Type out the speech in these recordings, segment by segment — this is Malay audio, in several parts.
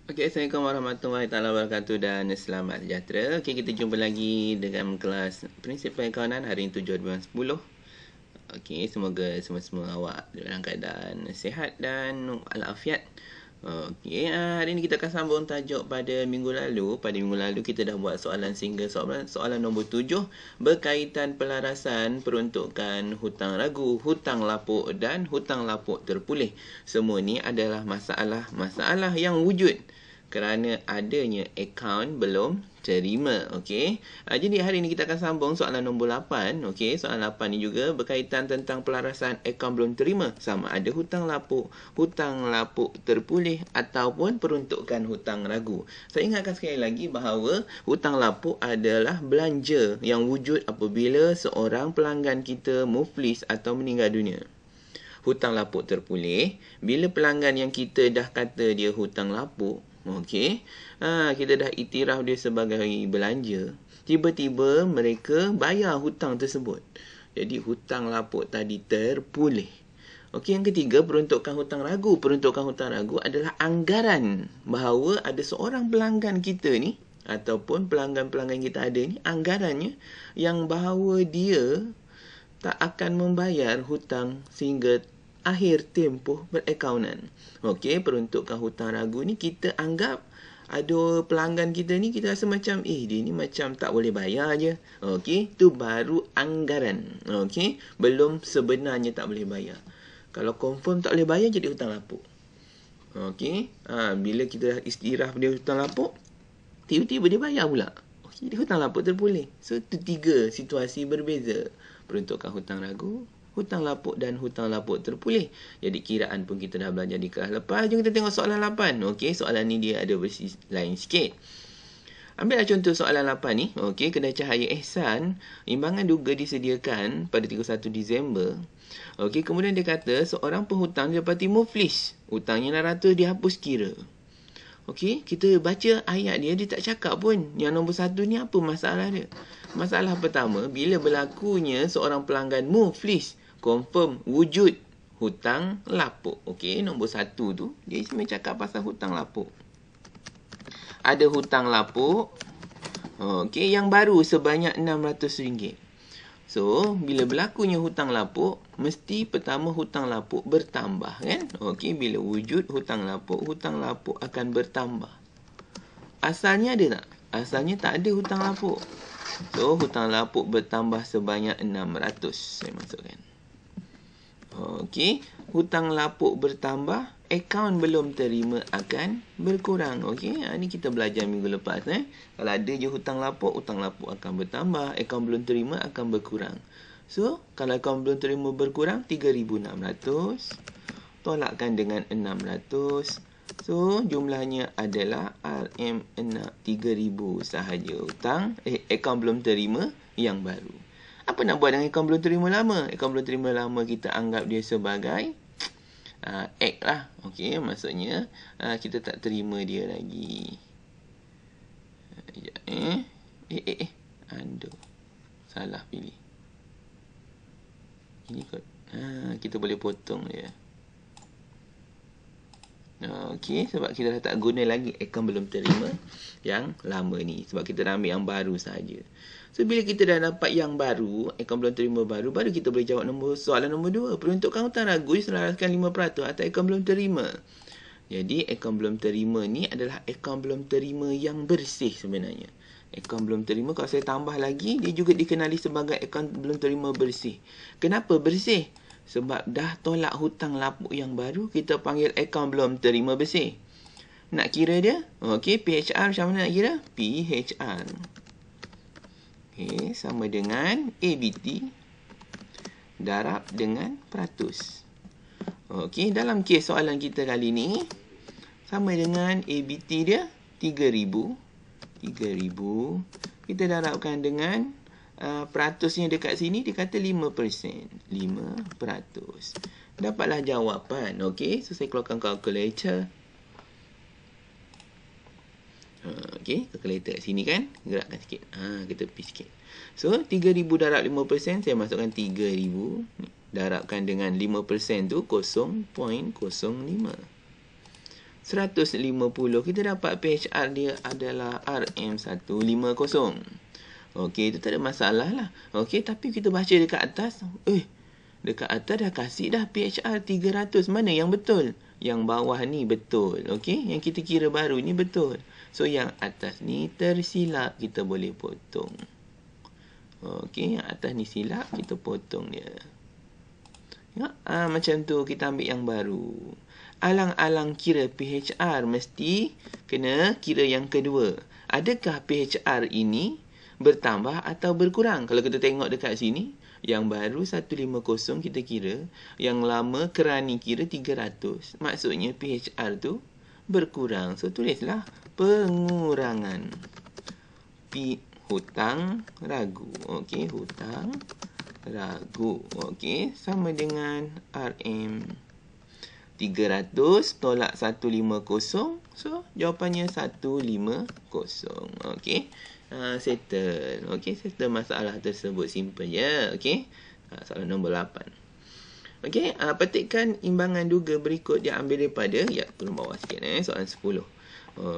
Okey, Assalamualaikum warahmatullahi taala wabarakatuh dan selamat sejahtera. Okey, kita jumpa lagi dalam kelas Prinsip Perakanan hari 7 bulan 10. Okey, semoga semua-semua awak dalam keadaan sihat dan walafiat. Okey, hari ini kita akan sambung tajuk pada minggu lalu. Pada minggu lalu kita dah buat soalan single, soalan nombor 7 berkaitan pelarasan peruntukan hutang ragu, hutang lapuk dan hutang lapuk terpulih. Semua ni adalah masalah yang wujud kerana adanya akaun belum terima. Okey. Jadi hari ini kita akan sambung soalan nombor 8. Okey, soalan 8 ni juga berkaitan tentang pelarasan akaun belum terima. Sama ada hutang lapuk terpulih ataupun peruntukan hutang ragu. Saya ingatkan sekali lagi bahawa hutang lapuk adalah belanja yang wujud apabila seorang pelanggan kita muflis atau meninggal dunia. Hutang lapuk terpulih, bila pelanggan yang kita dah kata dia hutang lapuk, okey, kita dah iktiraf dia sebagai belanja, tiba-tiba mereka bayar hutang tersebut. Jadi hutang lapuk tadi terpulih. Okey, yang ketiga, peruntukan hutang ragu. Peruntukan hutang ragu adalah anggaran bahawa ada seorang pelanggan kita ni ataupun pelanggan-pelanggan kita ada ni, anggarannya yang bahawa dia tak akan membayar hutang sehingga akhir tempoh berakaunan. Okey, peruntukan hutang ragu ni kita anggap ada pelanggan kita ni, kita rasa macam dia ni macam tak boleh bayar je. Okey, tu baru anggaran. Okey, belum sebenarnya tak boleh bayar. Kalau confirm tak boleh bayar, jadi hutang lapuk. Okey, bila kita dah istiraf dia hutang lapuk, tiba-tiba dia bayar pula. Okey, dia hutang lapuk terpulih. So, tu 3 situasi berbeza. Peruntukan hutang ragu, hutang lapuk dan hutang lapuk terpulih. Jadi kiraan pun kita dah belajar di kelas lepas. Jom kita tengok soalan 8. Okey, soalan ni dia ada versi lain sikit. Ambillah contoh soalan 8 ni. Okey, kedai cahaya Ihsan, imbangan duga disediakan pada 31 Disember. Okey, kemudian dia kata seorang penghutang didapati muflis. Hutangnya 600 dihapus kira. Okey, kita baca ayat dia tak cakap pun. Yang nombor 1 ni apa masalah dia? Masalah pertama, bila berlakunya seorang pelanggan muflis, confirm wujud hutang lapuk. Okey, nombor 1 tu, dia sebenarnya cakap pasal hutang lapuk. Ada hutang lapuk, okey, yang baru sebanyak RM600. So, bila berlakunya hutang lapuk, mesti pertama hutang lapuk bertambah, kan? Okey, bila wujud hutang lapuk akan bertambah. Asalnya ada tak? Asalnya tak ada hutang lapuk. So, hutang lapuk bertambah sebanyak 600. Saya masukkan. Okey, hutang lapuk bertambah, akaun belum terima akan berkurang. Okey, ini kita belajar minggu lepas. Kalau ada je hutang lapuk akan bertambah, akaun belum terima akan berkurang. So, kalau akaun belum terima berkurang, 3,600 tolakkan dengan 600. So, jumlahnya adalah RM3,000 sahaja hutang, akaun belum terima yang baru. Apa nak buat dengan akaun belum terima lama? Akaun belum terima lama kita anggap dia sebagai X lah. Okey, maksudnya kita tak terima dia lagi. Aduh, salah pilih. Ini kot. Kita boleh potong dia. Okey, sebab kita dah tak guna lagi akaun belum terima yang lama ni. Sebab kita dah ambil yang baru saja. So, bila kita dah dapat yang baru, akaun belum terima baru kita boleh jawab soalan nombor 2. Peruntukan hutang ragu diselaraskan 5% atas akaun belum terima. Jadi, akaun belum terima ni adalah akaun belum terima yang bersih sebenarnya. Akaun belum terima, kalau saya tambah lagi, dia juga dikenali sebagai akaun belum terima bersih. Kenapa bersih? Sebab dah tolak hutang lapuk yang baru, kita panggil akaun belum terima bersih. Nak kira dia? Okey, PHR macam mana nak kira? PHR. Okey, sama dengan ABT darab dengan peratus. Okey, dalam kes soalan kita kali ni, sama dengan ABT dia 3,000. Kita darabkan dengan peratusnya dekat sini, dia kata 5%. 5%. Dapatlah jawapan. Okey, so saya keluarkan kalkulator. Okey, kalkulator kat sini kan. Gerakkan sikit. Ke tepi sikit. So, 3,000 darab 5%, saya masukkan 3,000. Darabkan dengan 5% tu 0.05. 150. Kita dapat PHR dia adalah RM150. Okey, itu tak ada masalah lah. Okey, tapi kita baca dekat atas. Dekat atas dah kasih dah PHR 300. Mana yang betul? Yang bawah ni betul. Okey, yang kita kira baru ni betul. So, yang atas ni tersilap. Kita boleh potong. Okey, yang atas ni silap. Kita potong dia. Ya, macam tu kita ambil yang baru. Alang-alang kira PHR mesti kena kira yang kedua. Adakah PHR ini bertambah atau berkurang? Kalau kita tengok dekat sini, yang baru 150 kita kira, yang lama kerani kira 300. Maksudnya PHR tu berkurang. So tulislah pengurangan. Hutang ragu. Okey, hutang ragu. Okey, sama dengan RM 300 tolak 150. So, jawapannya 150. Okey. Settle. Okey, settle masalah tersebut. Simple je. Okey. Soalan nombor 8. Okey, petikkan imbangan duga berikut dia ambil daripada, turun bawah sikit soalan 10.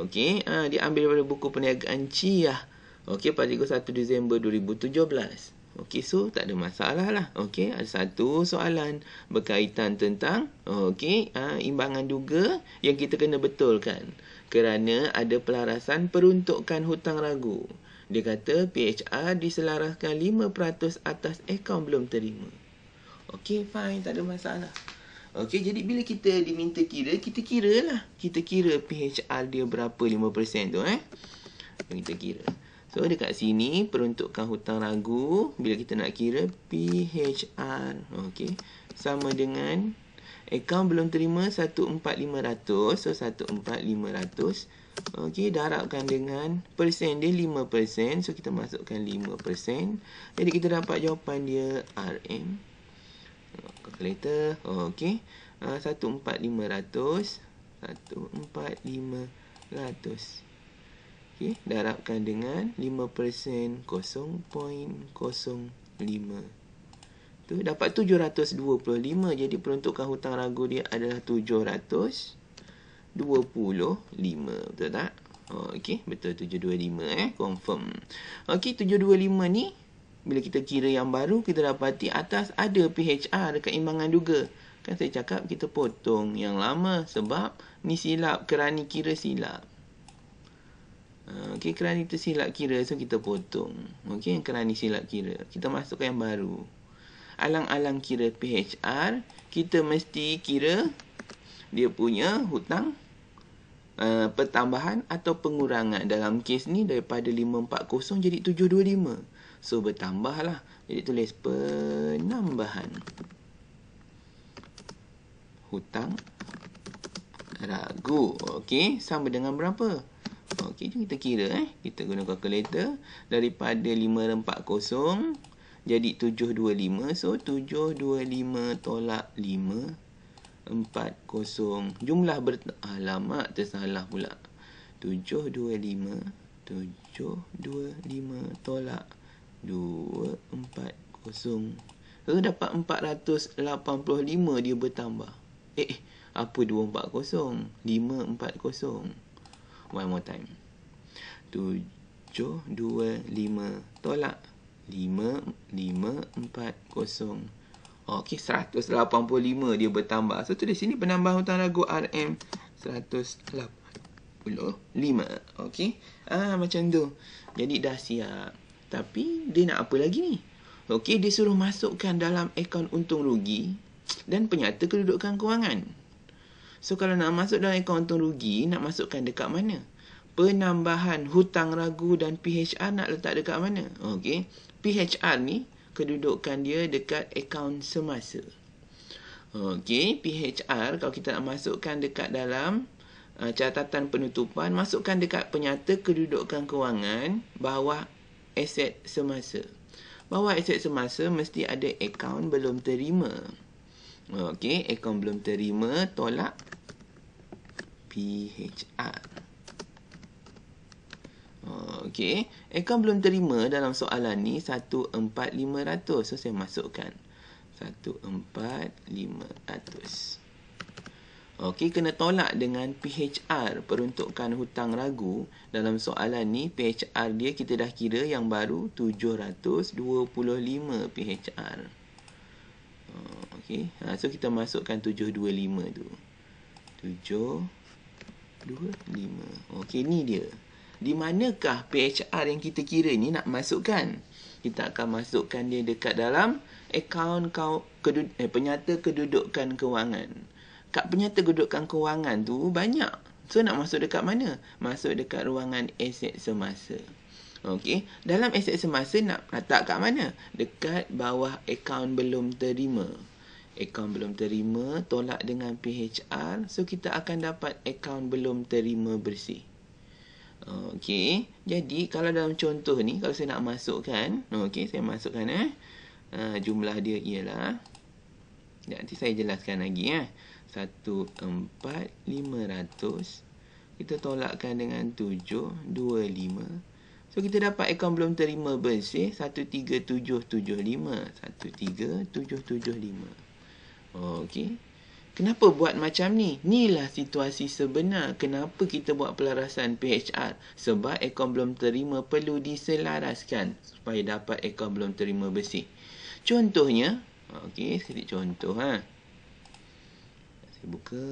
Okey, dia ambil daripada buku perniagaan Ciah. Okey, pada 1 Disember 2017. Okey, so tak ada masalah lah. Okey, ada satu soalan berkaitan tentang imbangan duga yang kita kena betulkan. Kerana ada pelarasan peruntukan hutang ragu. Dia kata PHR diselaraskan 5% atas akaun belum terima. Okey, fine, tak ada masalah. Okey, jadi bila kita diminta kira, kita kira lah. Kita kira PHR dia berapa 5% tu kita kira. So, dekat sini peruntukan hutang ragu. Bila kita nak kira PHR, okey, sama dengan akaun belum terima 14,500. So, 14,500. Okey, darabkan dengan persen dia 5%. So, kita masukkan 5%. Jadi, kita dapat jawapan dia RM. Calculator. Okey. 14,500. 14,500. Okey, darabkan dengan 5%, 0.05. Tu dapat 725. Jadi peruntukan hutang ragu dia adalah 725. Betul tak? Okey, betul 725 confirm. Okey, 725 ni bila kita kira yang baru, kita dapati atas ada PHR dekat imbangan duga. Kan saya cakap kita potong yang lama sebab ni silap, kerani kira silap. Okey, kerani tersilap kira, so kita potong. Okey, yang kerani silap kira. Kita masukkan yang baru. Alang-alang kira PHR, kita mesti kira dia punya hutang pertambahan atau pengurangan. Dalam kes ni daripada 540 jadi 725. So, bertambah lah. Jadi, tulis penambahan hutang ragu. Okey, sama dengan berapa? Okey, jom kita kira Kita guna kalkulator. Daripada 540 jadi 725. So, 725 tolak 540. Jumlah alamak, tersalah pula. 725 tolak 240. So, dapat 485 dia bertambah. Apa 240? 540. One more time. 725 tolak 5540. Okey, 185 dia bertambah. So, tulis sini penambahan hutang ragu RM 185. Okey. Macam tu. Jadi dah siap. Tapi dia nak apa lagi ni? Okey, dia suruh masukkan dalam akaun untung rugi dan penyata kedudukan kewangan. So, kalau nak masuk dalam akaun untung rugi, nak masukkan dekat mana? Penambahan hutang ragu dan PHR nak letak dekat mana? Okey. PHR ni, kedudukan dia dekat akaun semasa. Okey. PHR, kalau kita nak masukkan dekat dalam catatan penutupan, masukkan dekat penyata kedudukan kewangan bawah aset semasa. Bawah aset semasa mesti ada akaun belum terima. Okey, akaun belum terima tolak PHR. Okey, akaun belum terima dalam soalan ni 14,500. So, saya masukkan 14,500. Okey, kena tolak dengan PHR, peruntukan hutang ragu. Dalam soalan ni, PHR dia kita dah kira yang baru 725 PHR. Okey, so kita masukkan 725 tu. 725. Okey, ni dia. Di manakah PHR yang kita kira ni nak masukkan? Kita akan masukkan dia dekat dalam akaun penyata kedudukan kewangan. Kat penyata kedudukan kewangan tu banyak. So nak masuk dekat mana? Masuk dekat ruangan aset semasa. Okey, dalam aset semasa nak letak kat mana? Dekat bawah akaun belum terima. Akaun belum terima tolak dengan PHR. So kita akan dapat akaun belum terima bersih. Okey, jadi kalau dalam contoh ni, kalau saya nak masukkan, okey, saya masukkan jumlah dia ialah, nanti saya jelaskan lagi 14,500 kita tolakkan dengan 725. So kita dapat akaun belum terima bersih 13775. 13775. Okey. Kenapa buat macam ni? Inilah situasi sebenar. Kenapa kita buat pelarasan PHR? Sebab akaun belum terima perlu diselaraskan supaya dapat akaun belum terima bersih. Contohnya, okey, sedikit contoh Saya buka.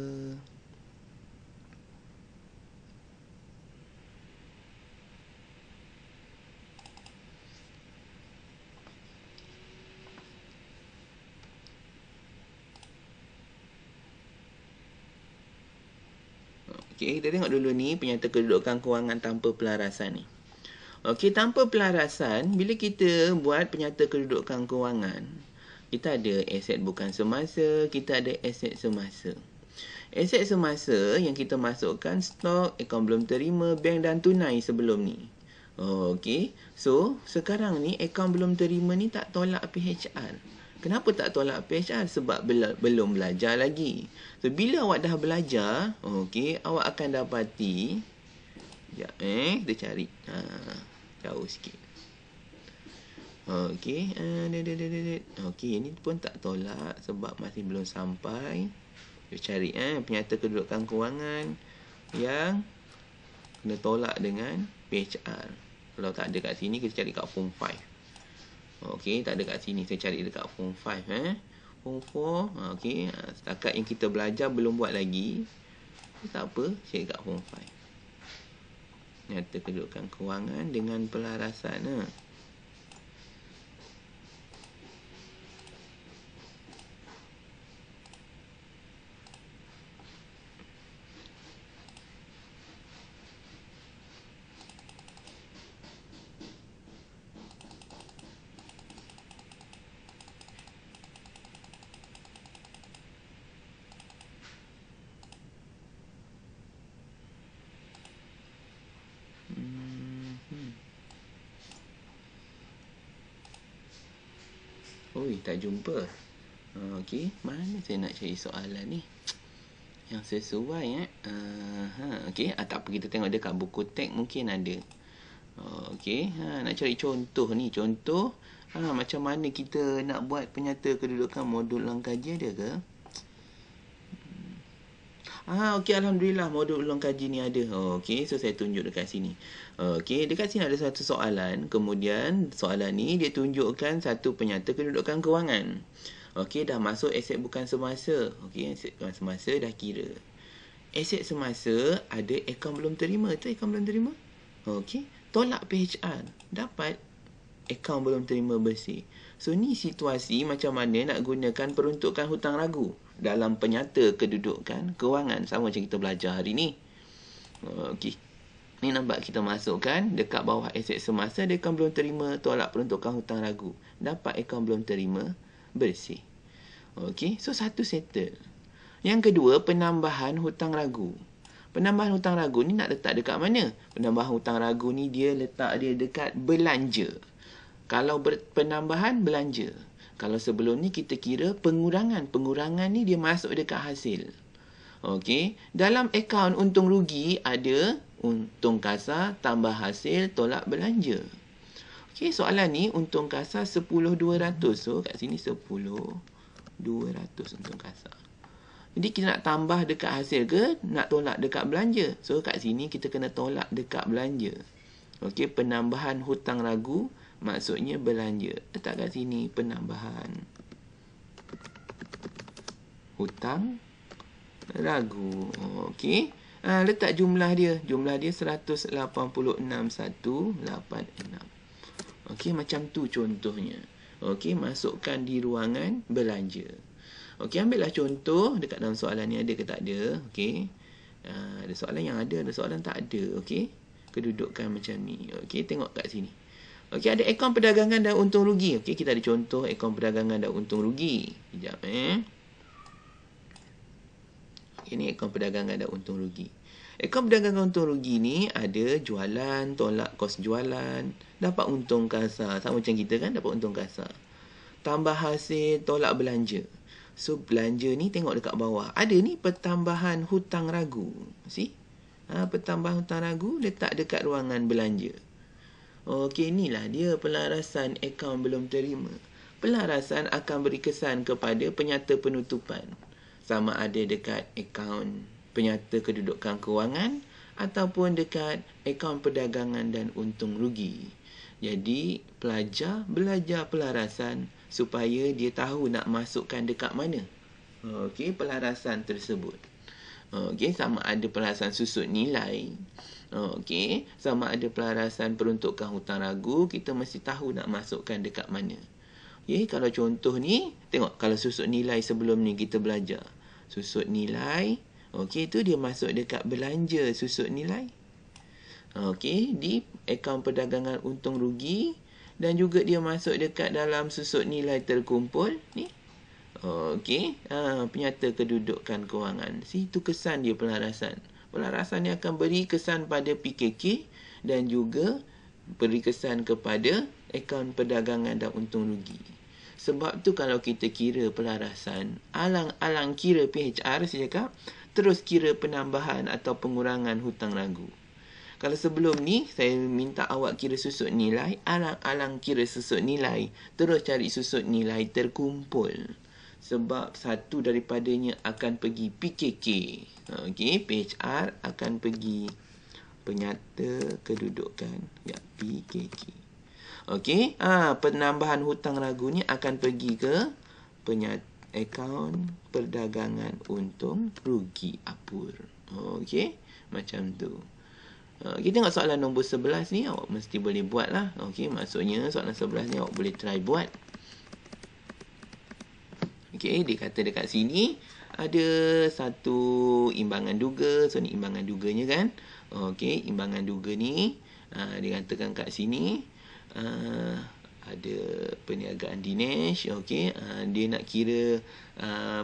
Okey, kita tengok dulu ni penyata kedudukan kewangan tanpa pelarasan ni. Okey, tanpa pelarasan, bila kita buat penyata kedudukan kewangan, kita ada aset bukan semasa, kita ada aset semasa. Aset semasa yang kita masukkan stok, akaun belum terima, bank dan tunai sebelum ni. Okey, so sekarang ni akaun belum terima ni tak tolak PHR. Kenapa tak tolak PHR? Sebab belum belajar lagi. So bila awak dah belajar, okey, awak akan dapati, sekejap kita cari jauh sikit. Okey, okey, ini pun tak tolak sebab masih belum sampai. Kita cari penyata kedudukan kewangan yang kena tolak dengan PHR. Kalau tak ada kat sini, kita cari kat form 5. Okey, tak ada kat sini, saya cari dekat form 5 Form 4, okey, setakat yang kita belajar belum buat lagi. Tak apa, cari kat form 5. Penyata kedudukan kewangan dengan pelarasan Oi, tak jumpa. Okey, mana saya nak cari soalan ni yang sesuai okey, tak apa, kita tengok dekat buku teks mungkin ada. Okey, nak cari contoh ni. Contoh macam mana kita nak buat penyata kedudukan modul ulang kaji ada ke? Okey, alhamdulillah modul ulang kaji ni ada. Okey, so saya tunjuk dekat sini. Okey, dekat sini ada satu soalan. Kemudian soalan ni dia tunjukkan satu penyata kedudukan kewangan. Okey, dah masuk aset bukan semasa. Okey, aset bukan semasa dah kira. Aset semasa ada akaun belum terima. Tu akaun belum terima. Okey, tolak PHR. Dapat akaun belum terima bersih. So ni situasi macam mana nak gunakan peruntukan hutang ragu dalam penyata kedudukan kewangan, sama macam kita belajar hari ni. Okey. Ni nampak kita masukkan dekat bawah aset semasa ada akaun belum terima, tolak peruntukan hutang ragu. Dapat akaun belum terima bersih. Okey, so satu settle. Yang kedua, penambahan hutang ragu. Penambahan hutang ragu ni nak letak dekat mana? Penambahan hutang ragu ni dia letak dia dekat belanja. Kalau penambahan, belanja. Kalau sebelum ni kita kira pengurangan. Pengurangan ni dia masuk dekat hasil. Okey. Dalam akaun untung rugi ada untung kasar tambah hasil tolak belanja. Okey, soalan ni untung kasar 10,200. So kat sini 10,200 untung kasar. Jadi kita nak tambah dekat hasil ke nak tolak dekat belanja? So kat sini kita kena tolak dekat belanja. Okey, penambahan hutang ragu maksudnya belanja. Letak kat sini penambahan hutang ragu. Okey. Letak jumlah dia. Jumlah dia 186,186. Okey, macam tu contohnya. Okey, masukkan di ruangan belanja. Okey, ambillah contoh dekat dalam soalan ni ada ke tak ada. Okey. Ada soalan yang ada soalan tak ada. Okey. Kedudukan macam ni. Okey, tengok kat sini. Okey, ada akaun perdagangan dan untung rugi. Okey, kita ada contoh akaun perdagangan dan untung rugi. Sekejap Ini akaun perdagangan dan untung rugi. Akaun perdagangan untung rugi ni ada jualan, tolak kos jualan, dapat untung kasar. Sama macam kita kan, dapat untung kasar. Tambah hasil, tolak belanja. So, belanja ni tengok dekat bawah. Ada ni pertambahan hutang ragu. See? Pertambahan hutang ragu letak dekat ruangan belanja. Okey, inilah dia pelarasan akaun belum terima. Pelarasan akan beri kesan kepada penyata penutupan. Sama ada dekat akaun penyata kedudukan kewangan ataupun dekat akaun perdagangan dan untung rugi. Jadi, pelajar belajar pelarasan supaya dia tahu nak masukkan dekat mana. Okey, pelarasan tersebut. Okey, sama ada pelarasan susut nilai. Okey, sama ada pelarasan peruntukan hutang ragu, kita mesti tahu nak masukkan dekat mana. Okey, kalau contoh ni, tengok kalau susut nilai sebelum ni kita belajar. Susut nilai, okey, tu dia masuk dekat belanja susut nilai. Okey, di akaun perdagangan untung rugi dan juga dia masuk dekat dalam susut nilai terkumpul ni. Okey, penyata kedudukan kewangan. Itu kesan dia pelarasan. Pelarasan ni akan beri kesan pada PKK dan juga beri kesan kepada akaun perdagangan dan untung rugi. Sebab tu kalau kita kira pelarasan, alang-alang kira PHR saya cakap, terus kira penambahan atau pengurangan hutang ragu. Kalau sebelum ni, saya minta awak kira susut nilai, alang-alang kira susut nilai, terus cari susut nilai terkumpul. Sebab satu daripadanya akan pergi PKK. Okey, PHR akan pergi penyata kedudukan. Ya, PKK. Okey, penambahan hutang ragu ni akan pergi ke akaun perdagangan untung rugi apur. Okey, macam tu. Kita tengok soalan nombor 11 ni, awak mesti boleh buat lah. Okey, maksudnya soalan 11 ni awak boleh try buat. Okey, dia kata dekat sini ada satu imbangan duga. So, ni imbangan duganya kan. Okey, imbangan duga ni dia katakan kat sini ada perniagaan Dinesh. Okey, dia nak kira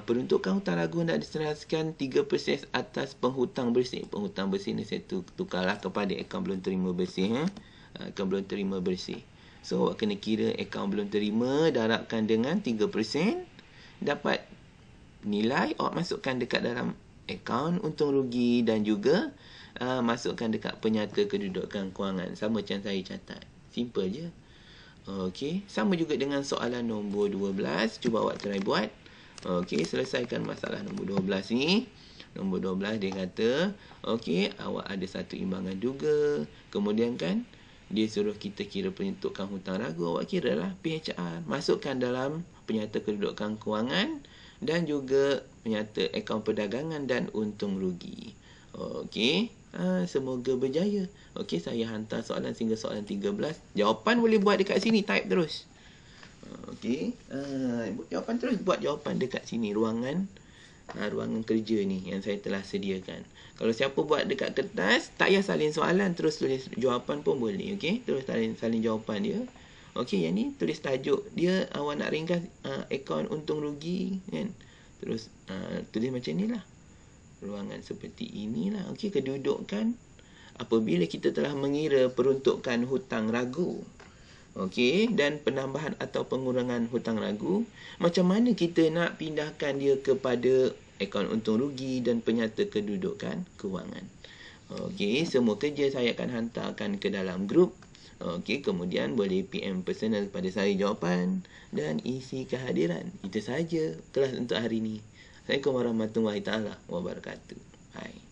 peruntukan hutang ragu nak diserahkan 3% atas penghutang bersih. Penghutang bersih ni saya tukarlah kepada akaun belum terima bersih. Akaun belum terima bersih. So, awak kena kira akaun belum terima darabkan dengan 3%. Dapat nilai, awak masukkan dekat dalam akaun untung rugi dan juga masukkan dekat penyata kedudukan kewangan. Sama macam saya catat. Simple je. Okey, sama juga dengan soalan nombor 12. Cuba awak try buat. Okey, selesaikan masalah nombor 12 ni. Nombor 12 dia kata, okey, awak ada satu imbangan duga. Kemudian kan, dia suruh kita kira penentukan hutang ragu. Awak kira lah PHR. Masukkan dalam penyata kedudukan kewangan dan juga penyata akaun perdagangan dan untung rugi. Okey, semoga berjaya. Okey, saya hantar soalan sehingga soalan 13. Jawapan boleh buat dekat sini, type terus. Okey, jawapan terus buat jawapan dekat sini, ruangan kerja ni yang saya telah sediakan. Kalau siapa buat dekat kertas, tak payah salin soalan, terus tulis jawapan pun boleh. Okey, terus salin jawapan dia. Okey, yang ni tulis tajuk dia, awak nak ringkas akaun untung rugi kan. Terus tulis macam ni lah. Ruangan seperti inilah. Okey, kedudukan apabila kita telah mengira peruntukan hutang ragu. Okey, dan penambahan atau pengurangan hutang ragu, macam mana kita nak pindahkan dia kepada akaun untung rugi dan penyata kedudukan kewangan. Okey, semua kerja saya akan hantarkan ke dalam grup. Okey, kemudian boleh PM personal kepada saya jawapan dan isi kehadiran. Itu saja kelas untuk hari ini. Assalamualaikum warahmatullahi taala wabarakatuh. Hai.